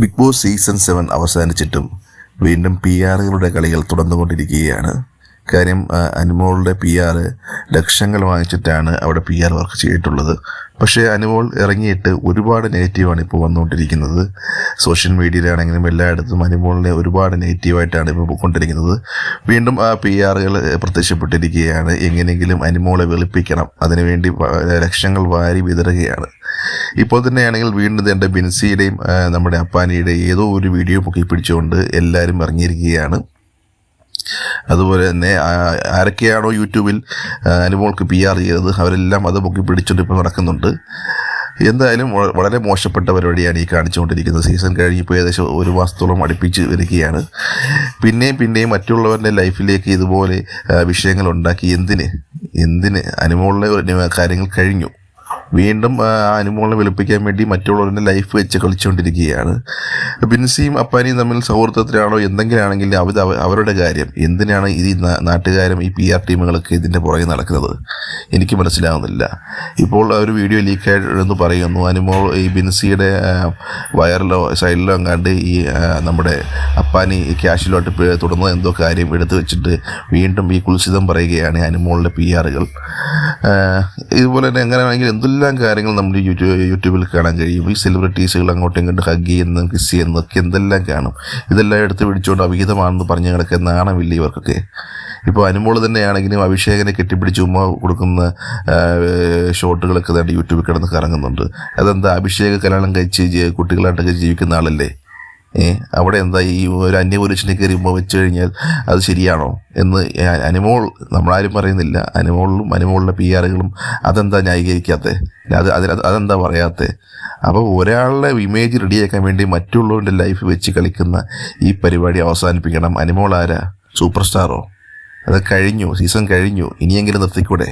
Big boss season 7 അവസാനിച്ചിട്ടും വീണ്ടും PR-കളുടെ കളികൾ തുടർന്നുകൊണ്ടിരിക്കുകയാണ്. കാര്യം അനുമോളുടെ PR ലക്ഷങ്ങൾ വാങ്ങിച്ചിട്ടാണ് അവിടെ PR വർക്ക് ചെയ്തിട്ടുള്ളത്. പക്ഷേ അനുമോൾ ഇറങ്ങിയിട്ട് ഒരുപാട് നെഗറ്റീവാണ് ഇപ്പോൾ വന്നുകൊണ്ടിരിക്കുന്നത്. സോഷ്യൽ മീഡിയയിലാണെങ്കിലും എല്ലായിടത്തും അനുമോളിനെ ഒരുപാട് നെഗറ്റീവായിട്ടാണ് ഇപ്പോൾ പോയിക്കൊണ്ടിരിക്കുന്നത്. വീണ്ടും ആ PR-കൾ പ്രത്യക്ഷപ്പെട്ടിരിക്കുകയാണ്. എങ്ങനെയെങ്കിലും അനുമോളെ വെളുപ്പിക്കണം, അതിനുവേണ്ടി ലക്ഷങ്ങൾ വാരി വിതറുകയാണ്. ഇപ്പോൾ തന്നെയാണെങ്കിൽ വീണ്ടും എൻ്റെ ബിൻസിയുടെയും നമ്മുടെ അപ്പാനിയുടെയും ഏതോ ഒരു വീഡിയോ പൊക്കി പിടിച്ചുകൊണ്ട് എല്ലാവരും ഇറങ്ങിയിരിക്കുകയാണ്. അതുപോലെ തന്നെ ആരൊക്കെയാണോ യൂട്യൂബിൽ അനുമോൾക്ക് PR ചെയ്തത് അവരെല്ലാം അത് പൊക്കി പിടിച്ചുകൊണ്ട് ഇപ്പോൾ നടക്കുന്നുണ്ട്. എന്തായാലും വളരെ മോശപ്പെട്ട പരിപാടിയാണ് ഈ കാണിച്ചുകൊണ്ടിരിക്കുന്നത്. സീസൺ കഴിഞ്ഞിപ്പോൾ ഏകദേശം 1 മാസത്തോളം അടുപ്പിച്ച് വരികയാണ്. പിന്നെയും മറ്റുള്ളവരുടെ ലൈഫിലേക്ക് ഇതുപോലെ വിഷയങ്ങൾ ഉണ്ടാക്കി എന്തിന് അനുമോളിലെ കാര്യങ്ങൾ കഴിഞ്ഞു. വീണ്ടും അനുമോളിനെ വെളുപ്പിക്കാൻ വേണ്ടി മറ്റുള്ളവരുടെ ലൈഫ് വെച്ച് കളിച്ചുകൊണ്ടിരിക്കുകയാണ്. ബിൻസിയും അപ്പാനിയും തമ്മിൽ സൗഹൃദത്തിലാണോ എന്തെങ്കിലാണെങ്കിൽ അവരുടെ കാര്യം. എന്തിനാണ് ഈ നാട്ടുകാരും ഈ PR ടീമുകളൊക്കെ ഇതിൻ്റെ പുറകെ നടക്കുന്നത് എനിക്ക് മനസ്സിലാവുന്നില്ല. ഇപ്പോൾ ഒരു വീഡിയോ ലീക്കായിട്ടെന്ന് പറയുന്നു. അനുമോൾ ഈ ബിൻസിയുടെ വയറിലോ സൈഡിലോ എങ്ങാണ്ട് ഈ നമ്മുടെ അപ്പാനി ക്യാഷിലോട്ട് തുടർന്ന് എന്തോ കാര്യം എടുത്തു വെച്ചിട്ട് വീണ്ടും ഈ കുൽസിതം പറയുകയാണ് അനുമോളുടെ PR-കൾ. ഇതുപോലെ തന്നെ എങ്ങനെയാണെങ്കിൽ എന്തെല്ലാം കാര്യങ്ങൾ നമ്മുടെ യൂട്യൂബിൽ കാണാൻ കഴിയും. ഈ സെലിബ്രിറ്റീസുകൾ അങ്ങോട്ടും ഇങ്ങോട്ടും ഹഗ് ചെയ്യുന്നതും കിസ് ചെയ്യുന്നതൊക്കെ എന്തെല്ലാം കാണും. ഇതെല്ലാം എടുത്ത് പിടിച്ചുകൊണ്ട് അവിഹിതമാണെന്ന് പറഞ്ഞ് കിടക്കുന്ന നാണമില്ല ഇവർക്കൊക്കെ. ഇപ്പോൾ അനുമോൾ തന്നെയാണെങ്കിലും അഭിഷേകനെ കെട്ടിപ്പിടിച്ച് ഉമ്മ കൊടുക്കുന്ന ഷോട്ടുകളൊക്കെ തന്നെ യൂട്യൂബിൽ കിടന്ന് കറങ്ങുന്നുണ്ട്. അതെന്താ, അഭിഷേക കല്യാണം കഴിച്ച് കുട്ടികളായിട്ടൊക്കെ ജീവിക്കുന്ന ആളല്ലേ? അവിടെ എന്താ ഈ ഒരു അന്യപുരുഷനെ കയറി ഉമ്മ വെച്ച് കഴിഞ്ഞാൽ അത് ശരിയാണോ എന്ന് അനുമോൾ, നമ്മളാരും പറയുന്നില്ല. അനുമോളുടെ PR-കളും അതെന്താ ന്യായീകരിക്കാത്തത്? അതെന്താ പറയാത്തത്? അപ്പോൾ ഒരാളുടെ ഇമേജ് റെഡിയാക്കാൻ വേണ്ടി മറ്റുള്ളവരുടെ ലൈഫ് വെച്ച് കളിക്കുന്ന ഈ പരിപാടി അവസാനിപ്പിക്കണം. അനുമോൾ ആരാ, സൂപ്പർ സ്റ്റാറോ? അത് കഴിഞ്ഞു, സീസൺ കഴിഞ്ഞു. ഇനിയെങ്കിലും നിർത്തിക്കൂടെ?